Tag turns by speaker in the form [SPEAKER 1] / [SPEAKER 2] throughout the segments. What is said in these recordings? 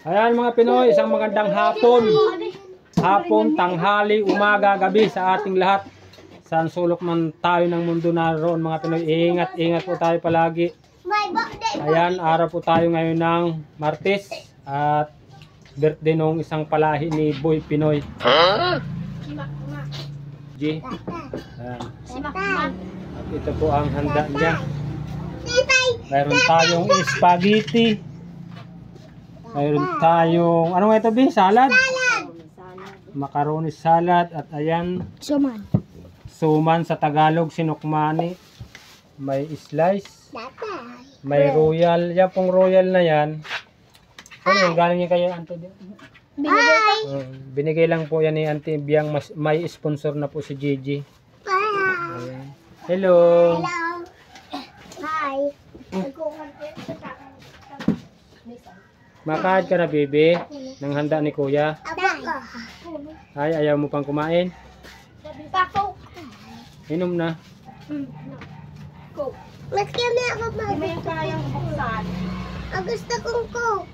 [SPEAKER 1] Ayan mga Pinoy, isang magandang hapon. Hapon, tanghali, umaga, gabi sa ating lahat. Saan sulok man tayo ng mundo naroon mga Pinoy. Ingat po tayo palagi. Ayan, araw po tayo ngayon ng Martes. At birthday nung isang palahi ni Boy Pinoy. G. Ayan. At ito po ang handa niya. Mayroon tayong spaghetti. Mayroon tayong, ano nga ito, Bi? Salad? Macaroni salad. At ayan, suman sa Tagalog, sinukmani. May slice. May royal. Yan pong royal na yan. Ano yung galing niya kayo, Auntie? Binigay lang po yan ni Auntie Biang. May sponsor na po si Gigi. Ayan. Hello.
[SPEAKER 2] Hi.
[SPEAKER 1] Makaad ka na, baby? Nang handa ni Kuya? Ay, ayaw mo pang kumain? Inom na.
[SPEAKER 2] Mas kami ako ba?
[SPEAKER 3] Hindi mo yung kayang buksan.
[SPEAKER 2] Gusto kong coke.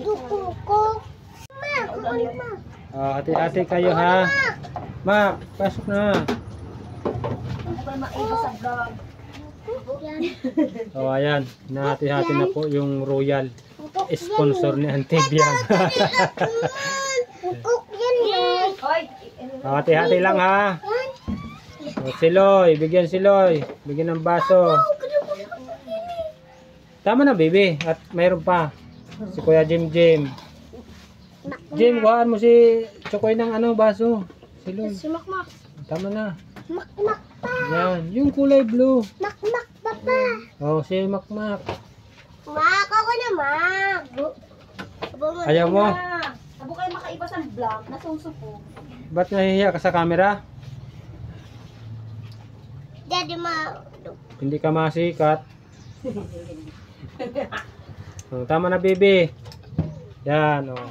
[SPEAKER 2] Gusto kong coke. Ma, kukunin mo.
[SPEAKER 1] Hati-hati kayo ha. Ma, pasok na.
[SPEAKER 3] Hindi ko maiba sa vlog.
[SPEAKER 1] Ayan. Nahati-hati na po yung royal. Sponsor ni Auntie Biang.
[SPEAKER 2] Coke yan eh.
[SPEAKER 3] Hoy!
[SPEAKER 1] Hati-hati lang ha. Si Loy, bigyan si Loy. Bigyan ng baso. Tama na, baby. At mayroon pa. Si Kuya Jim. Jim, kuhaan mo si Chokoy ng baso. Si Loy.
[SPEAKER 2] Makmak.
[SPEAKER 1] Tama na.
[SPEAKER 2] Makmak pa.
[SPEAKER 1] Yan. Yung kulay blue.
[SPEAKER 2] Makmak pa pa.
[SPEAKER 1] Oh, si Makmak.
[SPEAKER 2] Mak, ako na mak.
[SPEAKER 1] Ayaw mo?
[SPEAKER 3] Abo kayo makaiba sa vlog. Nasusupo.
[SPEAKER 1] Ba't nahihiya ka sa camera?
[SPEAKER 2] Daddy ma.
[SPEAKER 1] Hindi ka masikat. Oh, tama na, baby. Yan, oh.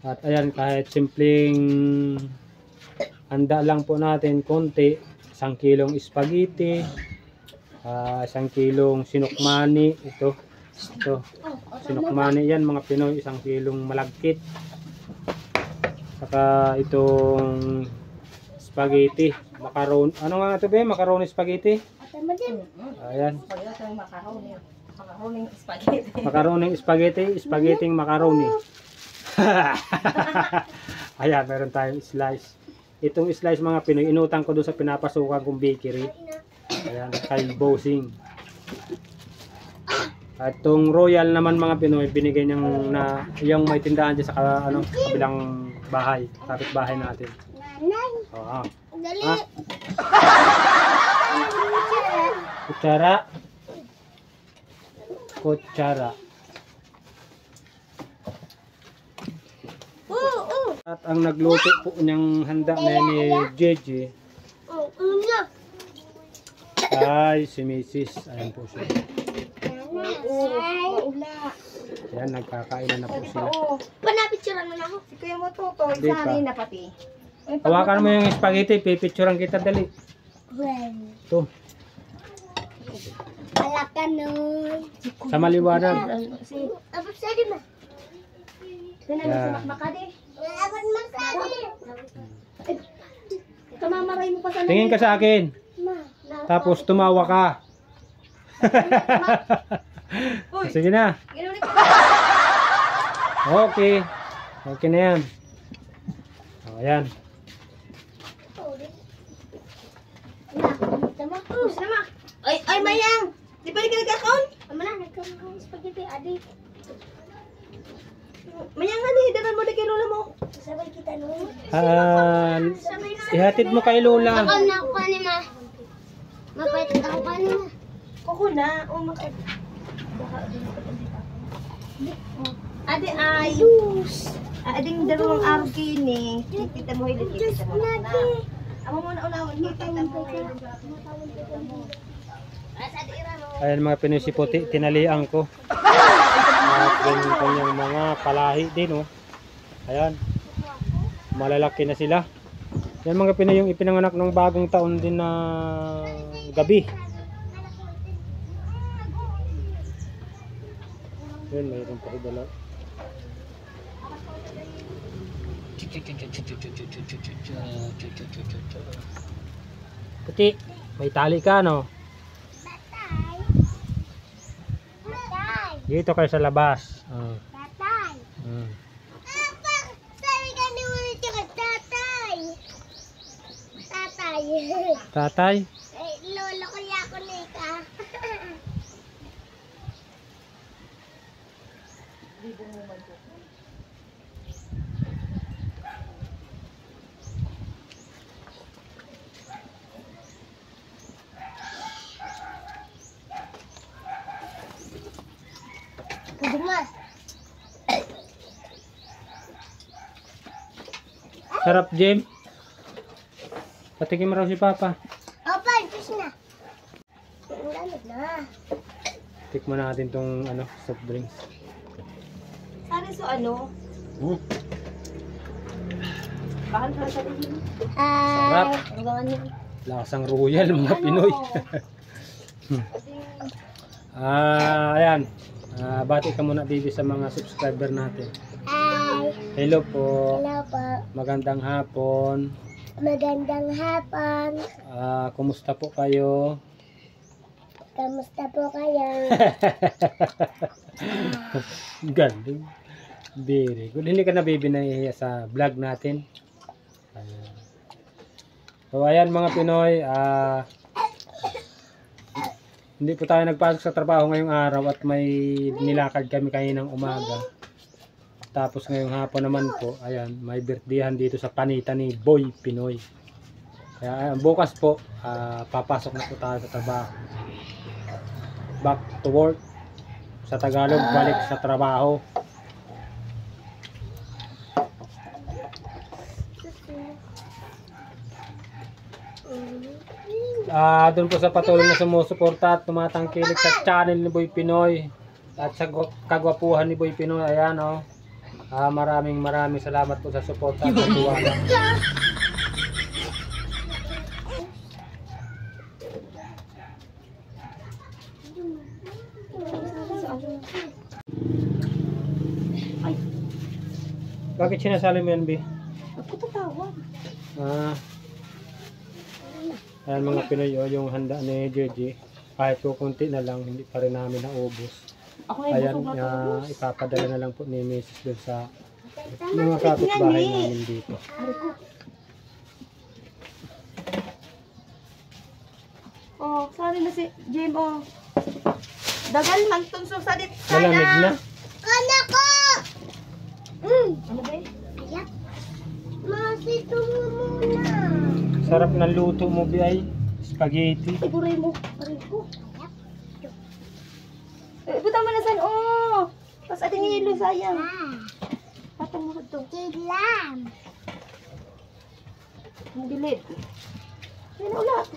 [SPEAKER 1] At ayan, kahit simpleng handa lang po natin, konti, 1 kilong spaghetti, 1 kilong sinukmani, ito, sinukmani yan mga Pinoy, 1 kilong malagkit, saka itong spaghetti, macaroni, ano nga ito ba, macaroni spaghetti, ayan,
[SPEAKER 3] Macaroning spaghetti.
[SPEAKER 1] macaroni spaghetti, spaghetti macaroni. Ayan, meron tayong slice. Itong slice mga Pinoy, inutang ko doon sa pinapasukan kong bakery. Ayan, kay Bossing. At itong royal naman mga Pinoy, binigay niyang na yung may tindahan dyan sa kabilang bahay, kapit bahay natin. Oo.
[SPEAKER 2] Dali.
[SPEAKER 1] Kutsara. Kutsara. At ang nagluto po niyang handa na ni Gigi ay si Mrs. Ayan po siya. Ayan, nagkakainan na po sila.
[SPEAKER 2] Panapicturan mo na ako.
[SPEAKER 3] Si Kuya mo to,
[SPEAKER 1] Di pa.
[SPEAKER 3] isari na pati.
[SPEAKER 1] Hawakan mo yung spaghetti, pipicturan kita dali. Ito,
[SPEAKER 2] Alaka nun.
[SPEAKER 1] sa maliwanag.
[SPEAKER 2] Abot sa di ma.
[SPEAKER 3] Ganun
[SPEAKER 1] Yeah.
[SPEAKER 3] si Makmakadi.
[SPEAKER 2] Abot masali.
[SPEAKER 3] Kamamaray mo pa sa
[SPEAKER 1] Tingin ka sa akin.
[SPEAKER 2] Ma.
[SPEAKER 1] Tapos tumawa ka. Sige na. Okay. Okay na yan. O, ayan.
[SPEAKER 2] Sama.
[SPEAKER 3] Ay, Mayang! Di ba ka nagkakaon?
[SPEAKER 2] Ama na, nagkamang spaghetti, adi.
[SPEAKER 3] Mayang nga ni, daran mo na kay Lola mo.
[SPEAKER 2] Sabay kita nun.
[SPEAKER 1] Ihatid mo kay Lola.
[SPEAKER 2] Ako na ako ni ma. Mapaitin ako pa ni ma.
[SPEAKER 3] Kuko na. O, Ade ay. Ading dalawang araw kini. Kita mo hilit. Kita mo na. Amo mo na unawan. Kita mo.
[SPEAKER 1] Ayan mga Pinoy, si Puti, tinalian ko. At yung kanyang mga palahi din, oh. Ayan. Malalaki na sila. Yan mga Pinoy yung ipinanganak ng bagong taon din na gabi. Yun, mayroon pa hidala. Puti, may tali ka, no?
[SPEAKER 2] Tatay. Tatay.
[SPEAKER 1] Dito kayo sa labas.
[SPEAKER 2] Tatay. Apa, sabi ka ni ulit ka, tatay. Tatay.
[SPEAKER 1] Tatay?
[SPEAKER 2] Eh, lolo ko ya ako ni ka. Kudumas.
[SPEAKER 1] Sarap, Jim. Patikim mo raw si Papa.
[SPEAKER 2] Opa, ipis na. Ang lamig na.
[SPEAKER 1] Tikman natin tong ano, soft drinks.
[SPEAKER 3] Sana so ano? Bakal ka sa tingin.
[SPEAKER 1] Sarap.
[SPEAKER 3] Ang gangan niya.
[SPEAKER 1] Lasang royal, mga Pinoy. Ayan. Bati ka muna, baby, sa mga subscriber natin.
[SPEAKER 2] Hi.
[SPEAKER 1] Hello po.
[SPEAKER 2] Hello po.
[SPEAKER 1] Magandang hapon.
[SPEAKER 2] Magandang hapon.
[SPEAKER 1] Kumusta po kayo?
[SPEAKER 2] Kamusta po kayo?
[SPEAKER 1] Galing. Very good. Hindi ka na, baby, nahihiya sa vlog natin. So ayan, mga Pinoy, hindi po tayo nagpasok sa trabaho ngayong araw at may nilakad kami kaninang umaga. Tapos ngayong hapon naman po, ayan, may birthdayan dito sa panitan ni Boy Pinoy. Kaya ayan, bukas po, papasok na po tayo sa trabaho. Back to work. Sa Tagalog, balik sa trabaho. Doon po sa patuloy na sumusuporta at tumatangkilik sa channel ni Boy Pinoy at sa kagwapuhan ni Boy Pinoy. Ayan, oh. Maraming salamat po sa suporta at tiwala. Bakit sinasali mo yan, B?
[SPEAKER 3] Ako tatawag.
[SPEAKER 1] Ayan, mga Pinoy, oh, yung handa ni Jeje. Kahit po konti na lang, hindi pa rin namin naubos.
[SPEAKER 3] Ako na
[SPEAKER 1] Ayan,
[SPEAKER 3] busog na to.
[SPEAKER 1] ipapadala na lang po ni Mrs. doon sa mga kapitbahay namin dito.
[SPEAKER 3] Oh, sorry na si Jim, oh. Dagal man tunso sa dit.
[SPEAKER 1] Malamig na.
[SPEAKER 2] Kana ko!
[SPEAKER 3] Ano ba eh?
[SPEAKER 2] Ayak. Masito mo muna.
[SPEAKER 1] Sarap ng luto mo, B, ay spaghetti.
[SPEAKER 3] Iburay mo. Aray ko. Ibutan mo na saan, oh. Tapos ating hilo, sayang. Patong mo ito.
[SPEAKER 2] Tilam.
[SPEAKER 3] Ang dilit. Yan na ulat.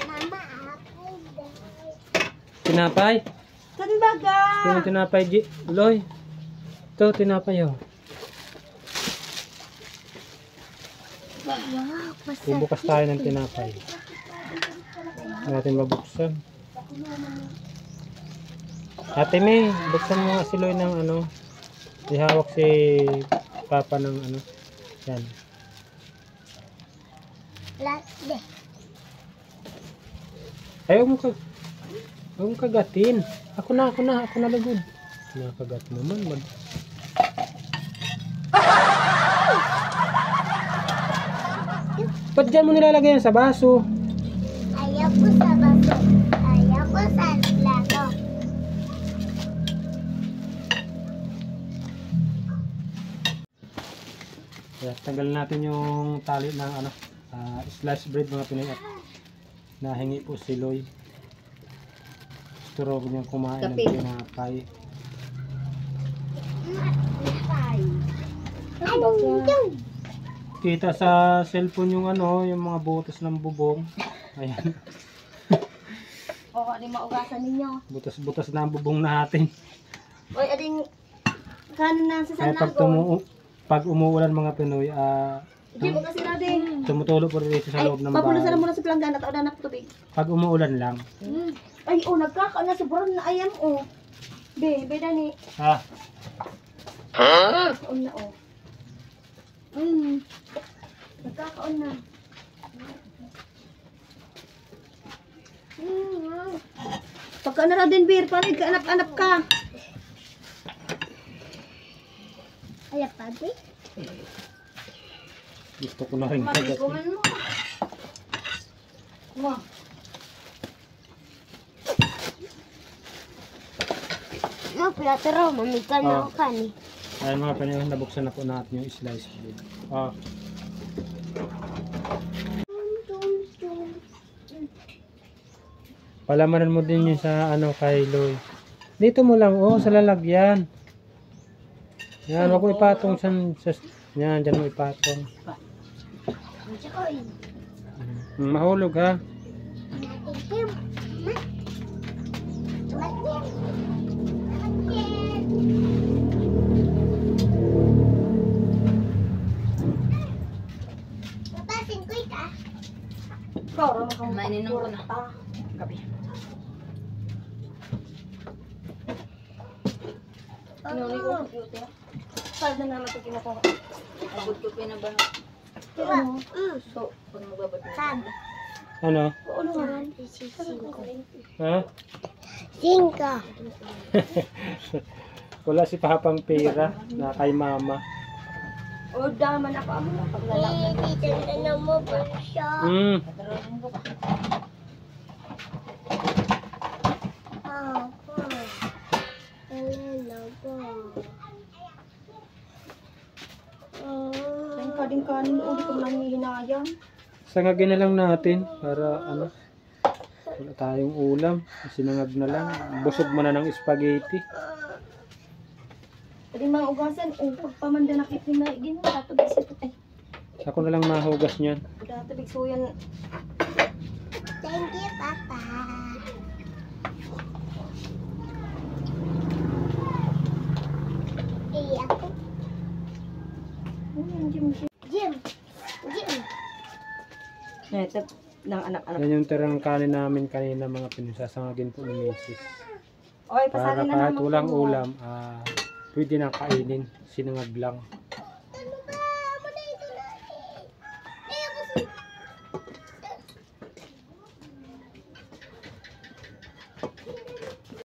[SPEAKER 2] Mama, apple daw.
[SPEAKER 1] Tinapay?
[SPEAKER 3] Saan baga?
[SPEAKER 1] Ito yung tinapay, Loy. Ito, tinapay, oh.
[SPEAKER 2] Wow,
[SPEAKER 1] Bubukas tayo ng tinapay. Hindi natin mabuksan. Ate May, buksan mo nga si Loy ng ano. Ihawak si Papa ng ano. Yan.
[SPEAKER 2] Last day.
[SPEAKER 1] Ayaw mo kagatin. Ako na lagod. Nakagat mo man. Ba't dyan mo nilalagay yan sa baso?
[SPEAKER 2] Ayaw ko sa baso. Ayaw ko sa plato.
[SPEAKER 1] Kaya tanggalin natin yung tali ng ano, slice bread, mga Pinoy. At nahingi po si Loy. Gusto raw niyang kumain ng tinapay. Kita sa cellphone yung ano, yung mga butas ng bubong. Ayan.
[SPEAKER 3] O, ading maugasan ninyo.
[SPEAKER 1] Butas-butas na ang bubong natin.
[SPEAKER 3] Oy, ading kanan na sa
[SPEAKER 1] Kaya
[SPEAKER 3] sanagon.
[SPEAKER 1] pag umuulan, mga Pinoy,
[SPEAKER 3] Jim, huwag kasi natin.
[SPEAKER 1] Tumutulo po dito sa
[SPEAKER 3] Ay,
[SPEAKER 1] loob ng
[SPEAKER 3] papulusan
[SPEAKER 1] bahay.
[SPEAKER 3] mo na sa planggana at na tubig.
[SPEAKER 1] Pag umuulan lang.
[SPEAKER 3] Ay, oh, nagkakaon na sobrang na ayam, oh. Be, Dani.
[SPEAKER 1] Ah,
[SPEAKER 3] Nagkakaon na, oh. Nagkakaon na. Pagka na din, Bir, parang kaanap-anap ka.
[SPEAKER 2] Ay, pati.
[SPEAKER 1] gusto ko na rin kagat.
[SPEAKER 3] Matikuman mo. Mo.
[SPEAKER 2] No, platero, mamikan na ako kan eh.
[SPEAKER 1] Ayun mga panahon, nabuksan na po natin yung slice bread. Ah, palamanan mo din yun sa ano kay Loy. Dito mo lang, oh, sa lalagyan. Yan, wag mo ipatong sa yan, dyan mo ipatong. Mahulog ha.
[SPEAKER 3] Mainin ko na. Gabi. Ano ni ko computer? Saan na naman ito kinukuha? Abot ko pinabaho. So, kung magbabad mo.
[SPEAKER 1] Ano?
[SPEAKER 3] Ano nga?
[SPEAKER 1] Ha?
[SPEAKER 2] Singka.
[SPEAKER 1] Wala si Papang pera na kay mama.
[SPEAKER 3] O, daman ako amo na paglalakad.
[SPEAKER 2] Dito na mo ba siya? Ako. Ano na ba?
[SPEAKER 3] Ang kading kanin, uli ko lang hihinayang.
[SPEAKER 1] Sangagin na lang natin para ano. Wala tayong ulam. Sinangag na lang. Busog mo na ng spaghetti.
[SPEAKER 3] Pwede mga ugasan, pagpamanda nakit ni na, gino, tatubig sa ay.
[SPEAKER 1] Ako na lang mahugas niyan.
[SPEAKER 3] Tatubig suyan.
[SPEAKER 2] Thank you, Papa. Ako.
[SPEAKER 3] Jim.
[SPEAKER 2] Jim. Jim.
[SPEAKER 3] Ito, ng anak-anak.
[SPEAKER 1] Yan yung tirang kanin namin kanina mga pinasasangagin po ni Mrs.
[SPEAKER 3] Oy,
[SPEAKER 1] Para
[SPEAKER 3] pasalin na
[SPEAKER 1] kahit
[SPEAKER 3] naman
[SPEAKER 1] walang
[SPEAKER 3] po.
[SPEAKER 1] ulam, pwede na kainin. Sinangag lang.